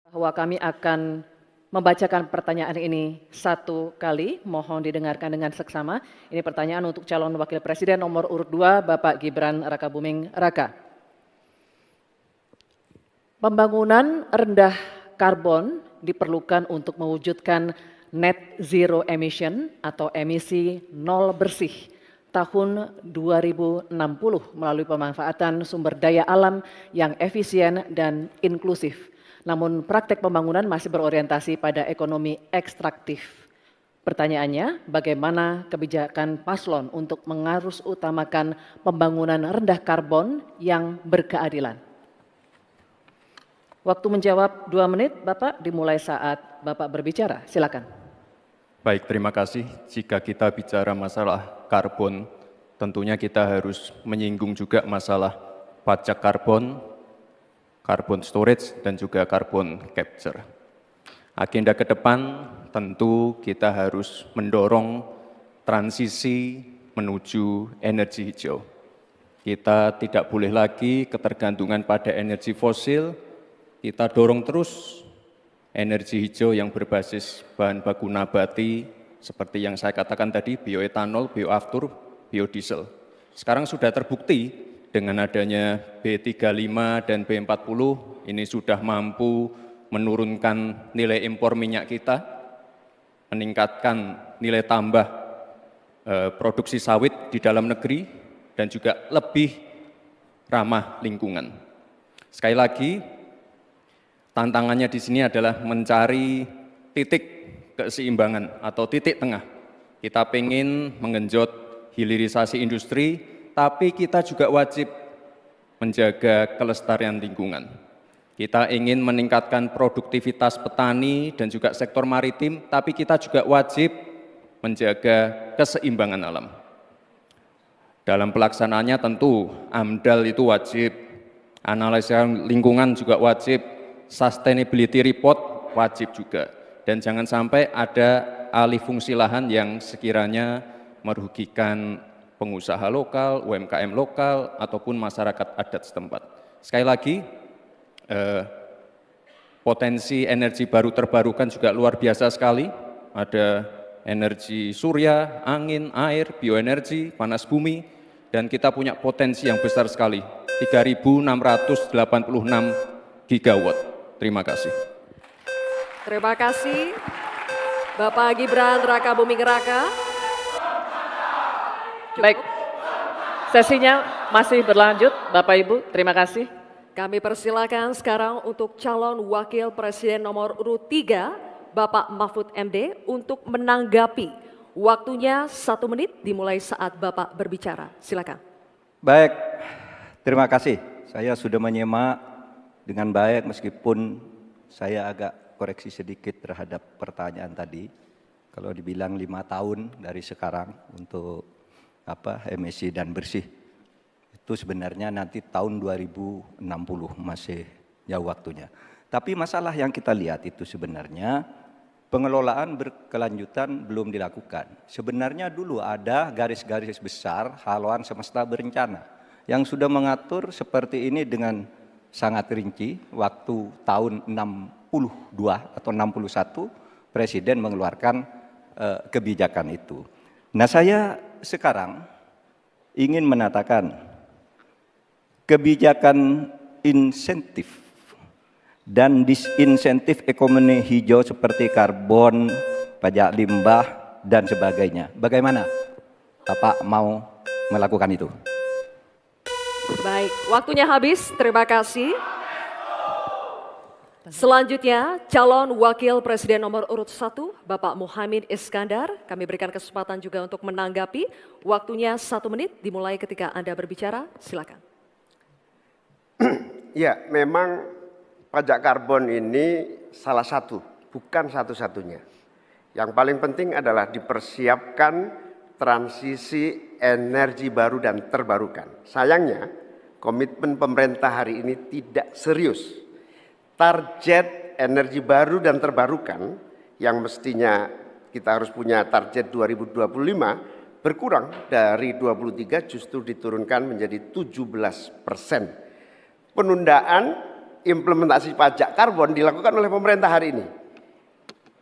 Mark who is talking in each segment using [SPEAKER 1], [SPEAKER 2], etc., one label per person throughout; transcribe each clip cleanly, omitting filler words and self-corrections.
[SPEAKER 1] Bahwa kami akan membacakan pertanyaan ini satu kali, mohon didengarkan dengan seksama. Ini pertanyaan untuk calon wakil presiden nomor urut 2, Bapak Gibran Rakabuming Raka. Pembangunan rendah karbon diperlukan untuk mewujudkan net zero emission atau emisi nol bersih tahun 2060 melalui pemanfaatan sumber daya alam yang efisien dan inklusif. Namun praktek pembangunan masih berorientasi pada ekonomi ekstraktif. Pertanyaannya, bagaimana kebijakan paslon untuk mengarus utamakan pembangunan rendah karbon yang berkeadilan? Waktu menjawab 2 menit, Bapak, dimulai saat Bapak berbicara. Silakan.
[SPEAKER 2] Baik, terima kasih. Jika kita bicara masalah karbon, tentunya kita harus menyinggung juga masalah pajak karbon, carbon storage, dan juga carbon capture. Agenda ke depan tentu kita harus mendorong transisi menuju energi hijau. Kita tidak boleh lagi ketergantungan pada energi fosil, kita dorong terus energi hijau yang berbasis bahan baku nabati, seperti yang saya katakan tadi, bioetanol, bioaftur, biodiesel. Sekarang sudah terbukti dengan adanya B35 dan B40, ini sudah mampu menurunkan nilai impor minyak kita, meningkatkan nilai tambah produksi sawit di dalam negeri, dan juga lebih ramah lingkungan. Sekali lagi, tantangannya di sini adalah mencari titik keseimbangan atau titik tengah. Kita ingin menggenjot hilirisasi industri, tapi kita juga wajib menjaga kelestarian lingkungan. Kita ingin meningkatkan produktivitas petani dan juga sektor maritim, tapi kita juga wajib menjaga keseimbangan alam. Dalam pelaksanaannya tentu AMDAL itu wajib, analisa lingkungan juga wajib, sustainability report wajib juga. Dan jangan sampai ada alih fungsi lahan yang sekiranya merugikan pengusaha lokal, UMKM lokal, ataupun masyarakat adat setempat. Sekali lagi, potensi energi baru terbarukan juga luar biasa sekali. Ada energi surya, angin, air, bioenergi, panas bumi, dan kita punya potensi yang besar sekali, 3.686 gigawatt. Terima kasih.
[SPEAKER 3] Terima kasih, Bapak Gibran Rakabuming Raka.
[SPEAKER 1] Baik, sesinya masih berlanjut, Bapak Ibu, terima kasih.
[SPEAKER 3] Kami persilakan sekarang untuk calon wakil presiden nomor urut 3, Bapak Mahfud MD, untuk menanggapi. Waktunya 1 menit dimulai saat Bapak berbicara. Silakan.
[SPEAKER 4] Baik, terima kasih. Saya sudah menyimak dengan baik meskipun saya agak koreksi sedikit terhadap pertanyaan tadi. Kalau dibilang 5 tahun dari sekarang untuk emisi dan bersih, itu sebenarnya nanti tahun 2060 masih jauh waktunya. Tapi masalah yang kita lihat itu sebenarnya pengelolaan berkelanjutan belum dilakukan. Sebenarnya dulu ada garis-garis besar haluan semesta berencana yang sudah mengatur seperti ini dengan sangat rinci. Waktu tahun 62 atau 61 Presiden mengeluarkan kebijakan itu. Nah, saya sekarang ingin menatakan kebijakan insentif dan disinsentif ekonomi hijau seperti karbon, pajak limbah, dan sebagainya. Bagaimana Bapak mau melakukan itu?
[SPEAKER 3] Baik, waktunya habis. Terima kasih. Selanjutnya, calon wakil presiden nomor urut 1, Bapak Muhaimin Iskandar. Kami berikan kesempatan juga untuk menanggapi. Waktunya 1 menit dimulai ketika Anda berbicara. Silakan.
[SPEAKER 5] Ya, memang pajak karbon ini salah satu, bukan satu-satunya. Yang paling penting adalah dipersiapkan transisi energi baru dan terbarukan. Sayangnya, komitmen pemerintah hari ini tidak serius. Target energi baru dan terbarukan yang mestinya kita harus punya target 2025 berkurang dari 23 justru diturunkan menjadi 17%. Penundaan implementasi pajak karbon dilakukan oleh pemerintah hari ini.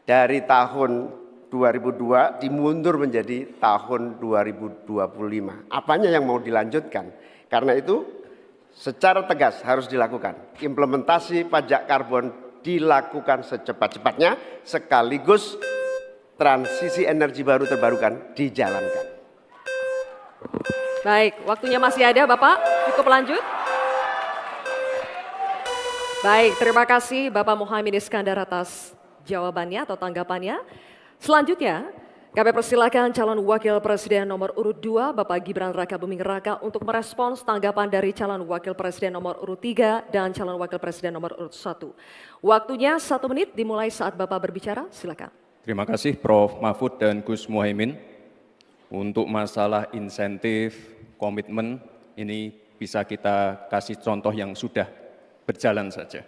[SPEAKER 5] Dari tahun 2002 dimundur menjadi tahun 2025. Apanya yang mau dilanjutkan? Karena itu secara tegas harus dilakukan. Implementasi pajak karbon dilakukan secepat-cepatnya sekaligus transisi energi baru terbarukan dijalankan.
[SPEAKER 3] Baik, waktunya masih ada Bapak, cukup lanjut. Baik, terima kasih Bapak Muhaimin Iskandar atas jawabannya atau tanggapannya. Selanjutnya, kami persilakan calon wakil presiden nomor urut 2 Bapak Gibran Rakabuming Raka untuk merespons tanggapan dari calon wakil presiden nomor urut 3 dan calon wakil presiden nomor urut 1. Waktunya 1 menit dimulai saat Bapak berbicara, silakan.
[SPEAKER 2] Terima kasih Prof. Mahfud dan Gus Muhaimin. Untuk masalah insentif, komitmen, ini bisa kita kasih contoh yang sudah berjalan saja.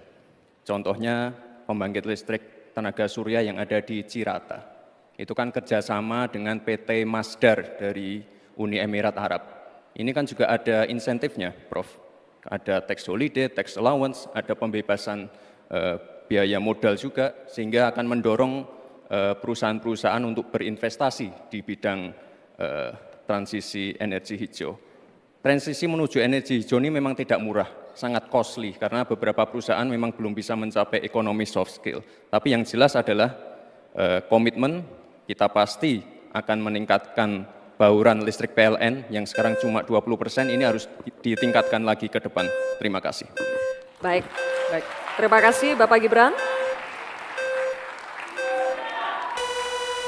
[SPEAKER 2] Contohnya pembangkit listrik tenaga surya yang ada di Cirata. Itu kan kerjasama dengan PT Masdar dari Uni Emirat Arab. Ini kan juga ada insentifnya, Prof. Ada tax holiday, tax allowance, ada pembebasan biaya modal juga, sehingga akan mendorong perusahaan-perusahaan untuk berinvestasi di bidang transisi energi hijau. Transisi menuju energi hijau ini memang tidak murah, sangat costly, karena beberapa perusahaan memang belum bisa mencapai ekonomi soft skill. Tapi yang jelas adalah komitmen kita pasti akan meningkatkan bauran listrik PLN yang sekarang cuma 20%, ini harus ditingkatkan lagi ke depan. Terima kasih.
[SPEAKER 3] Baik. Terima kasih Bapak Gibran.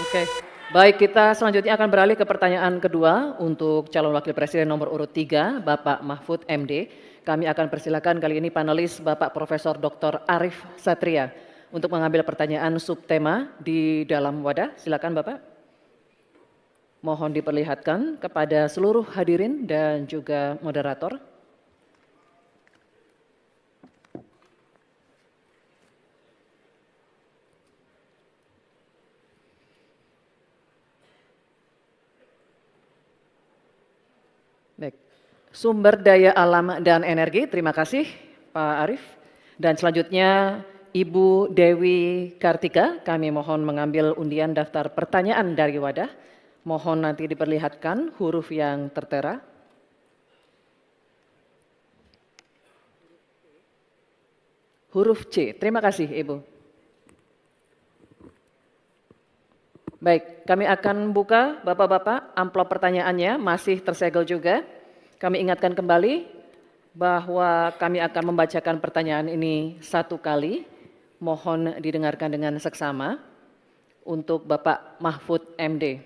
[SPEAKER 1] Oke. Baik, kita selanjutnya akan beralih ke pertanyaan kedua untuk calon wakil presiden nomor urut 3, Bapak Mahfud MD. Kami akan persilakan kali ini panelis Bapak Profesor Dr. Arif Satria untuk mengambil pertanyaan subtema di dalam wadah. Silakan Bapak. Mohon diperlihatkan kepada seluruh hadirin dan juga moderator. Baik. Sumber daya alam dan energi, terima kasih Pak Arif. Dan selanjutnya Ibu Dewi Kartika, kami mohon mengambil undian daftar pertanyaan dari wadah. Mohon nanti diperlihatkan huruf yang tertera. Huruf C, terima kasih Ibu. Baik, kami akan buka Bapak-Bapak amplop pertanyaannya, masih tersegel juga. Kami ingatkan kembali bahwa kami akan membacakan pertanyaan ini 1 kali. Mohon didengarkan dengan seksama untuk Bapak Mahfud MD.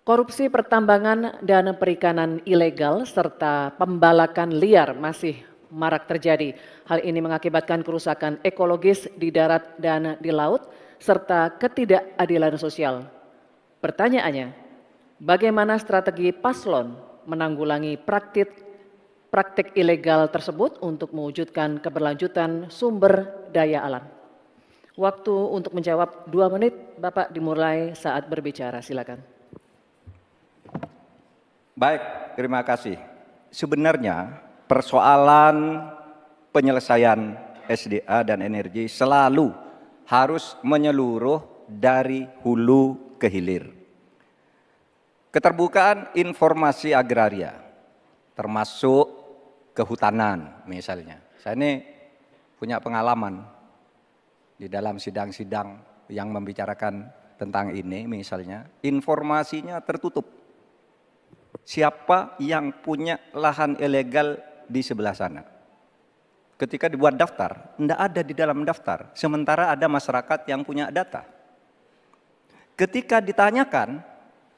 [SPEAKER 1] Korupsi pertambangan dan perikanan ilegal serta pembalakan liar masih marak terjadi. Hal ini mengakibatkan kerusakan ekologis di darat dan di laut, serta ketidakadilan sosial. Pertanyaannya, bagaimana strategi paslon menanggulangi praktik ilegal tersebut untuk mewujudkan keberlanjutan sumber daya alam? Waktu untuk menjawab 2 menit, Bapak dimulai saat berbicara, silakan.
[SPEAKER 4] Baik, terima kasih. Sebenarnya persoalan penyelesaian SDA dan energi selalu harus menyeluruh dari hulu ke hilir. Keterbukaan informasi agraria, termasuk kehutanan misalnya. Saya ini punya pengalaman di dalam sidang-sidang yang membicarakan tentang ini misalnya, informasinya tertutup. Siapa yang punya lahan ilegal di sebelah sana? Ketika dibuat daftar, tidak ada di dalam daftar. Sementara ada masyarakat yang punya data. Ketika ditanyakan,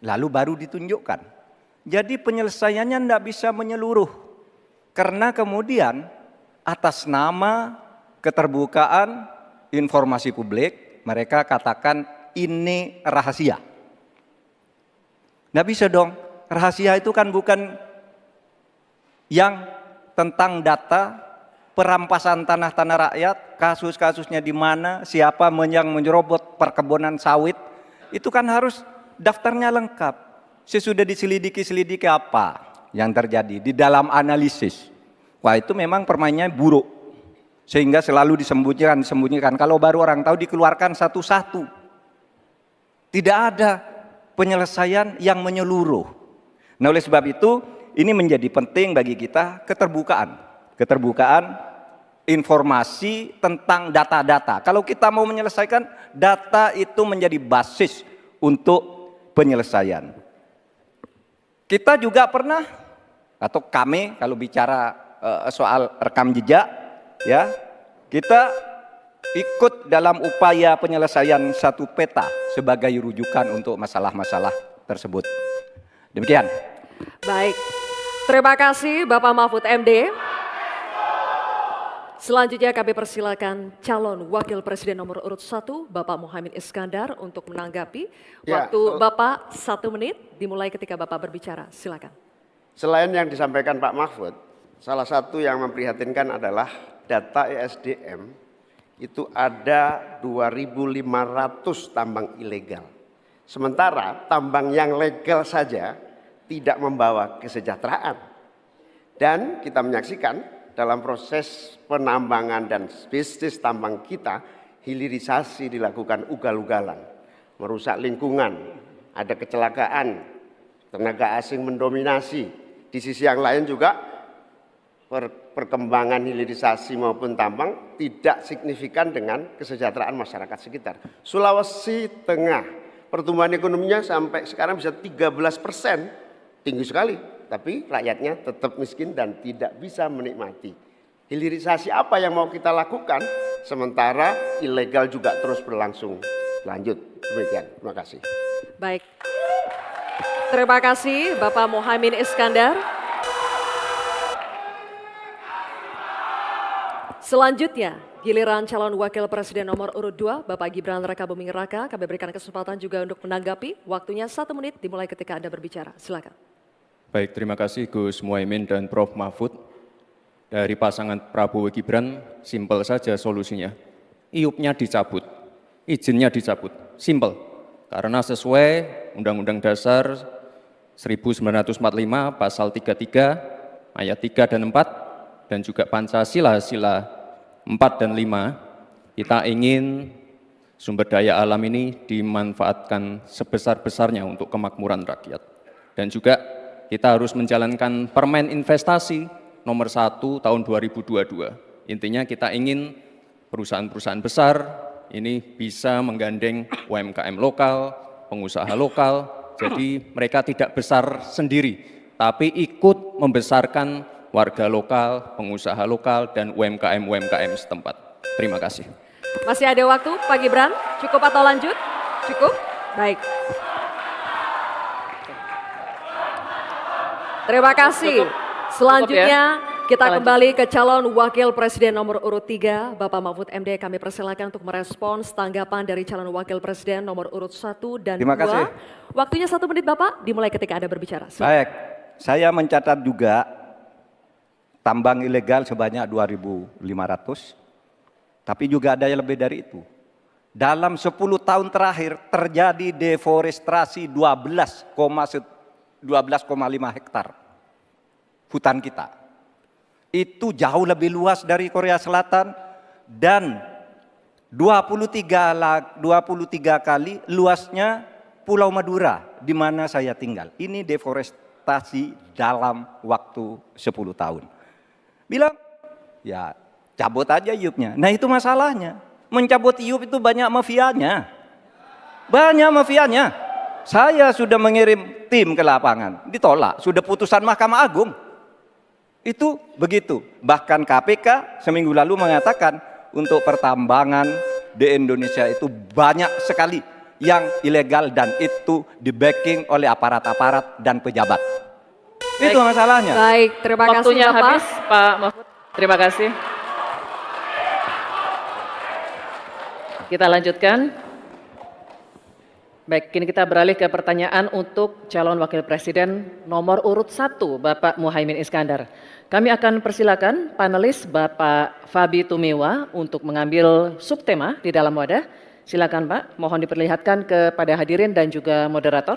[SPEAKER 4] lalu baru ditunjukkan. Jadi penyelesaiannya tidak bisa menyeluruh. Karena kemudian atas nama keterbukaan informasi publik, mereka katakan ini rahasia. Tidak bisa dong. Rahasia itu kan bukan yang tentang data, perampasan tanah-tanah rakyat, kasus-kasusnya di mana, siapa yang menyerobot perkebunan sawit, itu kan harus daftarnya lengkap. Sesudah diselidiki apa yang terjadi di dalam analisis. Wah, itu memang permainnya buruk. Sehingga selalu disembunyikan. Kalau baru orang tahu dikeluarkan satu-satu. Tidak ada penyelesaian yang menyeluruh. Nah, oleh sebab itu ini menjadi penting bagi kita keterbukaan informasi tentang data-data. Kalau kita mau menyelesaikan, data itu menjadi basis untuk penyelesaian. Kita juga pernah, atau kami kalau bicara soal rekam jejak, ya, kita ikut dalam upaya penyelesaian satu peta sebagai rujukan untuk masalah-masalah tersebut. Demikian.
[SPEAKER 3] Baik, terima kasih Bapak Mahfud MD. Selanjutnya kami persilakan calon wakil presiden nomor urut 1 Bapak Muhaimin Iskandar untuk menanggapi. Waktu Bapak 1 menit dimulai ketika Bapak berbicara, silakan.
[SPEAKER 5] Selain yang disampaikan Pak Mahfud, salah satu yang memprihatinkan adalah data ESDM itu ada 2.500 tambang ilegal. Sementara tambang yang legal saja tidak membawa kesejahteraan. Dan kita menyaksikan dalam proses penambangan dan bisnis tambang kita, hilirisasi dilakukan ugal-ugalan, merusak lingkungan, ada kecelakaan, tenaga asing mendominasi. Di sisi yang lain juga perkembangan hilirisasi maupun tambang tidak signifikan dengan kesejahteraan masyarakat sekitar. Sulawesi Tengah, pertumbuhan ekonominya sampai sekarang bisa 13%, tinggi sekali. Tapi rakyatnya tetap miskin dan tidak bisa menikmati. Hilirisasi apa yang mau kita lakukan, sementara ilegal juga terus berlangsung. Lanjut, demikian. Terima kasih.
[SPEAKER 3] Baik, terima kasih Bapak Muhaimin Iskandar. Selanjutnya, giliran calon wakil presiden nomor urut 2, Bapak Gibran Rakabuming Raka. Kami berikan kesempatan juga untuk menanggapi. Waktunya 1 menit dimulai ketika Anda berbicara. Silakan.
[SPEAKER 2] Baik, terima kasih Gus Muhaimin dan Prof. Mahfud. Dari pasangan Prabowo Gibran, simpel saja solusinya. IUP-nya dicabut, izinnya dicabut, simpel. Karena sesuai Undang-Undang Dasar 1945, Pasal 33, Ayat 3 dan 4, dan juga Pancasila, Sila 4 dan 5, kita ingin sumber daya alam ini dimanfaatkan sebesar-besarnya untuk kemakmuran rakyat. Dan juga kita harus menjalankan Permen Investasi nomor 1 tahun 2022. Intinya kita ingin perusahaan-perusahaan besar ini bisa menggandeng UMKM lokal, pengusaha lokal, jadi mereka tidak besar sendiri, tapi ikut membesarkan warga lokal, pengusaha lokal, dan UMKM setempat. Terima kasih.
[SPEAKER 3] Masih ada waktu Pak Gibran, cukup atau lanjut? Cukup? Baik. Terima kasih. Selanjutnya kita kembali ke calon wakil presiden nomor urut 3, Bapak Mahfud MD. Kami persilakan untuk merespons tanggapan dari calon wakil presiden nomor urut 1 dan 2.
[SPEAKER 4] Terima kasih.
[SPEAKER 3] Waktunya 1 menit Bapak, dimulai ketika Anda berbicara. Silakan.
[SPEAKER 4] Baik, saya mencatat juga tambang ilegal sebanyak 2.500, tapi juga ada yang lebih dari itu. Dalam 10 tahun terakhir terjadi deforestasi 12,5 hektar hutan kita. Itu jauh lebih luas dari Korea Selatan dan 23 kali luasnya Pulau Madura di mana saya tinggal. Ini deforestasi dalam waktu 10 tahun. Bilang, ya cabut aja IUP-nya. Nah itu masalahnya. Mencabut IUP itu banyak mafianya. Banyak mafianya. Saya sudah mengirim tim ke lapangan, ditolak. Sudah putusan Mahkamah Agung. Itu begitu. Bahkan KPK seminggu lalu mengatakan untuk pertambangan di Indonesia itu banyak sekali yang ilegal dan itu di-backing oleh aparat-aparat dan pejabat. Itu masalahnya.
[SPEAKER 3] Baik, terima kasih
[SPEAKER 1] Waktunya
[SPEAKER 3] Bapak.
[SPEAKER 1] habis Pak Mahfud. Terima kasih. Kita lanjutkan. Baik, kini kita beralih ke pertanyaan untuk calon wakil presiden nomor urut 1, Bapak Muhaimin Iskandar. Kami akan persilakan panelis Bapak Fabi Tumewa untuk mengambil subtema di dalam wadah. Silakan Pak, mohon diperlihatkan kepada hadirin dan juga moderator.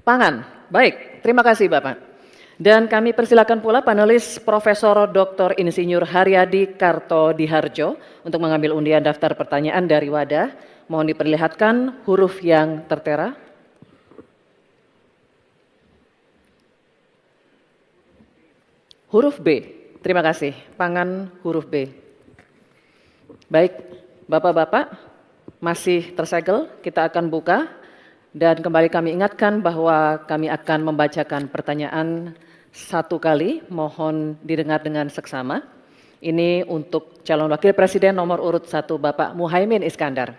[SPEAKER 1] pangan. Baik, terima kasih Bapak. Dan kami persilakan pula panelis Profesor Dr. Insinyur Haryadi Kartodiharjo untuk mengambil undian daftar pertanyaan dari wadah. Mohon diperlihatkan huruf yang tertera. Huruf B, terima kasih. Pangan huruf B. Baik, Bapak-Bapak, masih tersegel, kita akan buka. Dan kembali kami ingatkan bahwa kami akan membacakan pertanyaan satu kali, mohon didengar dengan seksama. Ini untuk calon wakil presiden nomor urut 1 Bapak Muhaimin Iskandar.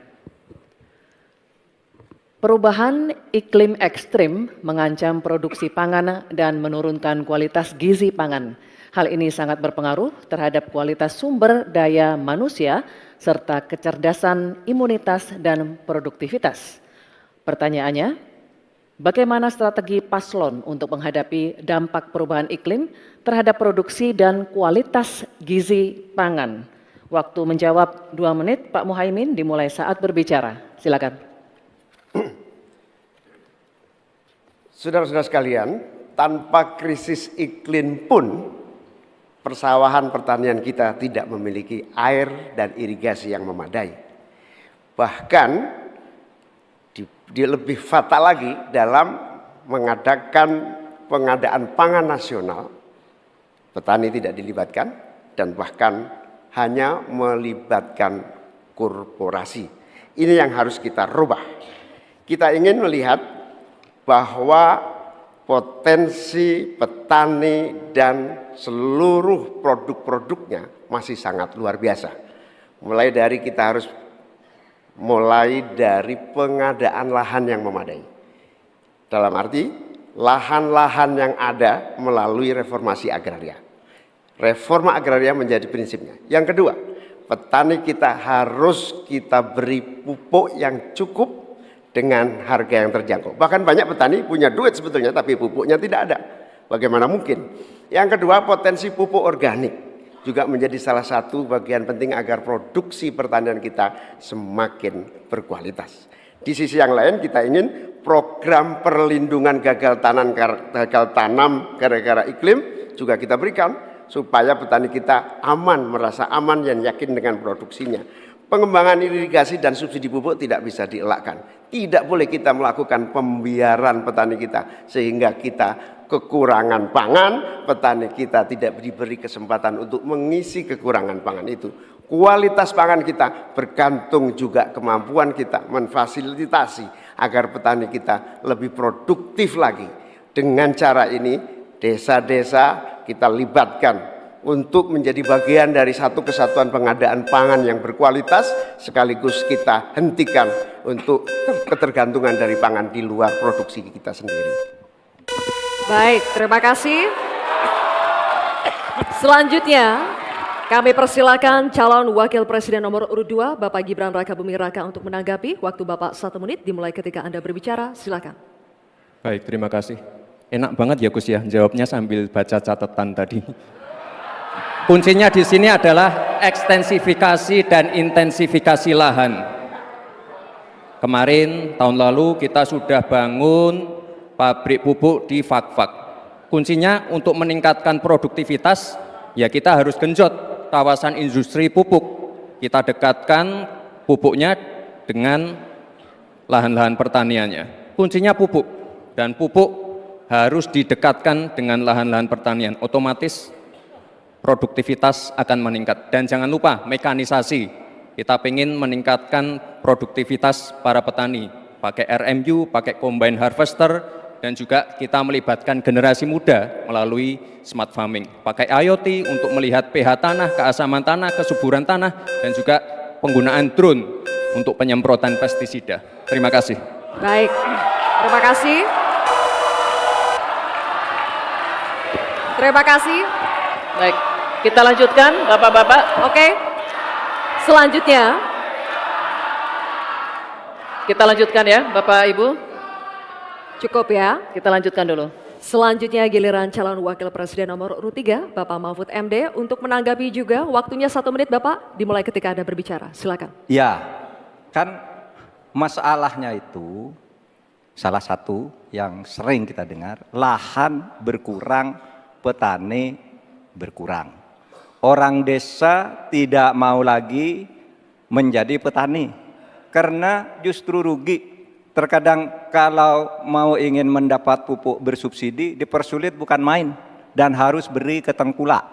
[SPEAKER 1] Perubahan iklim ekstrim mengancam produksi pangan dan menurunkan kualitas gizi pangan. Hal ini sangat berpengaruh terhadap kualitas sumber daya manusia serta kecerdasan, imunitas, dan produktivitas. Pertanyaannya, bagaimana strategi paslon untuk menghadapi dampak perubahan iklim terhadap produksi dan kualitas gizi pangan? Waktu menjawab 2 menit, Pak Muhaimin dimulai saat berbicara. Silakan.
[SPEAKER 5] Saudara-saudara sekalian, tanpa krisis iklim pun persawahan pertanian kita tidak memiliki air dan irigasi yang memadai. Bahkan dia lebih fatal lagi dalam mengadakan pengadaan pangan nasional, petani tidak dilibatkan dan bahkan hanya melibatkan korporasi. Ini yang harus kita rubah. Kita ingin melihat bahwa potensi petani dan seluruh produk-produknya masih sangat luar biasa. Mulai dari pengadaan lahan yang memadai. Dalam arti lahan-lahan yang ada melalui reformasi agraria. Reforma agraria menjadi prinsipnya. Yang kedua, petani kita harus kita beri pupuk yang cukup dengan harga yang terjangkau. Bahkan banyak petani punya duit sebetulnya tapi pupuknya tidak ada. Bagaimana mungkin? Yang kedua, potensi pupuk organik juga menjadi salah satu bagian penting agar produksi pertanian kita semakin berkualitas. Di sisi yang lain kita ingin program perlindungan gagal tanam gara-gara iklim juga kita berikan supaya petani kita aman, merasa aman dan yakin dengan produksinya. Pengembangan irigasi dan subsidi pupuk tidak bisa dielakkan. Tidak boleh kita melakukan pembiaran petani kita sehingga kita kekurangan pangan, petani kita tidak diberi kesempatan untuk mengisi kekurangan pangan itu. Kualitas pangan kita bergantung juga kemampuan kita memfasilitasi agar petani kita lebih produktif lagi. Dengan cara ini desa-desa kita libatkan untuk menjadi bagian dari satu kesatuan pengadaan pangan yang berkualitas, sekaligus kita hentikan untuk ketergantungan dari pangan di luar produksi kita sendiri.
[SPEAKER 3] Baik, terima kasih. Selanjutnya, kami persilakan calon wakil presiden nomor urut 2, Bapak Gibran Rakabuming Raka untuk menanggapi. Waktu Bapak 1 menit dimulai ketika Anda berbicara, silakan.
[SPEAKER 2] Baik, terima kasih. Enak banget ya Gus ya, jawabnya sambil baca catatan tadi. Kuncinya di sini adalah ekstensifikasi dan intensifikasi lahan. Kemarin tahun lalu kita sudah bangun pabrik pupuk di Fakfak. Kuncinya untuk meningkatkan produktivitas ya kita harus genjot kawasan industri pupuk. Kita dekatkan pupuknya dengan lahan-lahan pertaniannya. Kuncinya pupuk dan pupuk harus didekatkan dengan lahan-lahan pertanian. Otomatis produktivitas akan meningkat. Dan jangan lupa mekanisasi. Kita ingin meningkatkan produktivitas para petani. Pakai RMU, pakai combine harvester, dan juga kita melibatkan generasi muda melalui smart farming. Pakai IoT untuk melihat pH tanah, keasaman tanah, kesuburan tanah, dan juga penggunaan drone untuk penyemprotan pestisida. Terima kasih.
[SPEAKER 3] Baik, terima kasih. Terima kasih.
[SPEAKER 1] Baik, kita lanjutkan Bapak-Bapak.
[SPEAKER 3] Oke, selanjutnya.
[SPEAKER 1] Kita lanjutkan ya Bapak Ibu.
[SPEAKER 3] Cukup ya.
[SPEAKER 1] Kita lanjutkan dulu.
[SPEAKER 3] Selanjutnya giliran calon wakil presiden nomor urut 3, Bapak Mahfud MD untuk menanggapi juga. Waktunya 1 menit Bapak, dimulai ketika Anda berbicara. Silakan.
[SPEAKER 4] Ya, kan masalahnya itu salah satu yang sering kita dengar, lahan berkurang, petani berkurang. Orang desa tidak mau lagi menjadi petani karena justru rugi. Terkadang kalau mau ingin mendapat pupuk bersubsidi dipersulit bukan main dan harus beli ke tengkulak.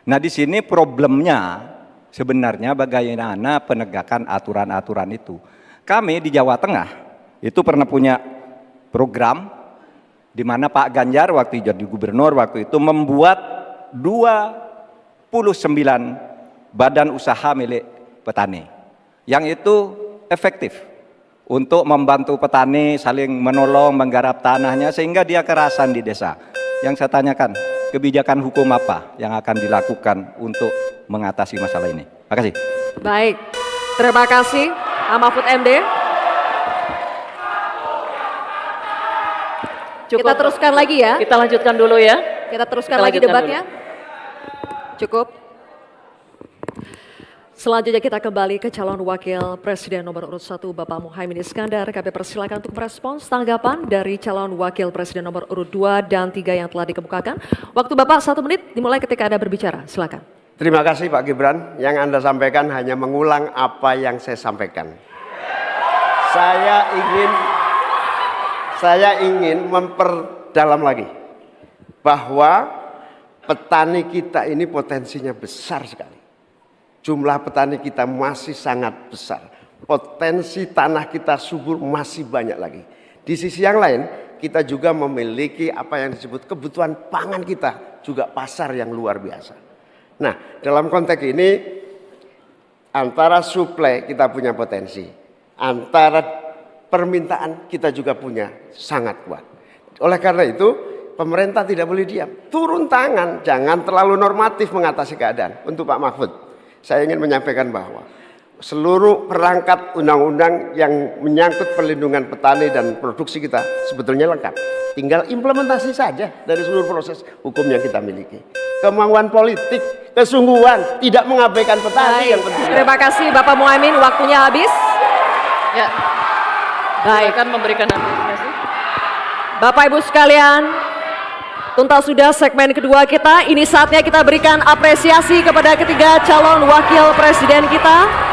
[SPEAKER 4] Nah, di sini problemnya sebenarnya bagaimana penegakan aturan-aturan itu. Kami di Jawa Tengah itu pernah punya program di mana Pak Ganjar waktu jadi gubernur waktu itu membuat 29 badan usaha milik petani yang itu efektif untuk membantu petani saling menolong menggarap tanahnya sehingga dia kerasan di desa. Yang saya tanyakan, kebijakan hukum apa yang akan dilakukan untuk mengatasi masalah ini? Terima kasih.
[SPEAKER 3] Baik, terima kasih Pak Mahfud MD. Kita teruskan lagi ya.
[SPEAKER 1] Kita lanjutkan dulu ya.
[SPEAKER 3] Kita teruskan
[SPEAKER 1] Kita
[SPEAKER 3] lagi
[SPEAKER 1] lanjutkan
[SPEAKER 3] debatnya. Cukup. Selanjutnya kita kembali ke calon wakil presiden nomor urut 1 Bapak Muhaimin Iskandar. Kami persilakan untuk merespons tanggapan dari calon wakil presiden nomor urut 2 dan 3 yang telah dikemukakan. Waktu Bapak 1 menit dimulai ketika Anda berbicara. Silakan.
[SPEAKER 5] Terima kasih Pak Gibran. Yang Anda sampaikan hanya mengulang apa yang saya sampaikan. Saya ingin memperdalam lagi bahwa petani kita ini potensinya besar sekali. Jumlah petani kita masih sangat besar. Potensi tanah kita subur masih banyak lagi. Di sisi yang lain, kita juga memiliki apa yang disebut kebutuhan pangan kita, juga pasar yang luar biasa. Nah, dalam konteks ini, antara suplai kita punya potensi, antara permintaan kita juga punya sangat kuat. Oleh karena itu, pemerintah tidak boleh diam. Turun tangan, jangan terlalu normatif mengatasi keadaan. Untuk Pak Mahfud, saya ingin menyampaikan bahwa seluruh perangkat undang-undang yang menyangkut perlindungan petani dan produksi kita sebetulnya lengkap. Tinggal implementasi saja dari seluruh proses hukum yang kita miliki. Kemauan politik, kesungguhan, tidak mengabaikan petani yang penting.
[SPEAKER 3] Terima kasih Bapak Muhaimin, waktunya habis.
[SPEAKER 1] Ya.
[SPEAKER 3] Baik.
[SPEAKER 1] Silakan memberikan apresiasi.
[SPEAKER 3] Bapak Ibu sekalian, tuntas sudah segmen kedua kita. Ini saatnya kita berikan apresiasi kepada ketiga calon wakil presiden kita.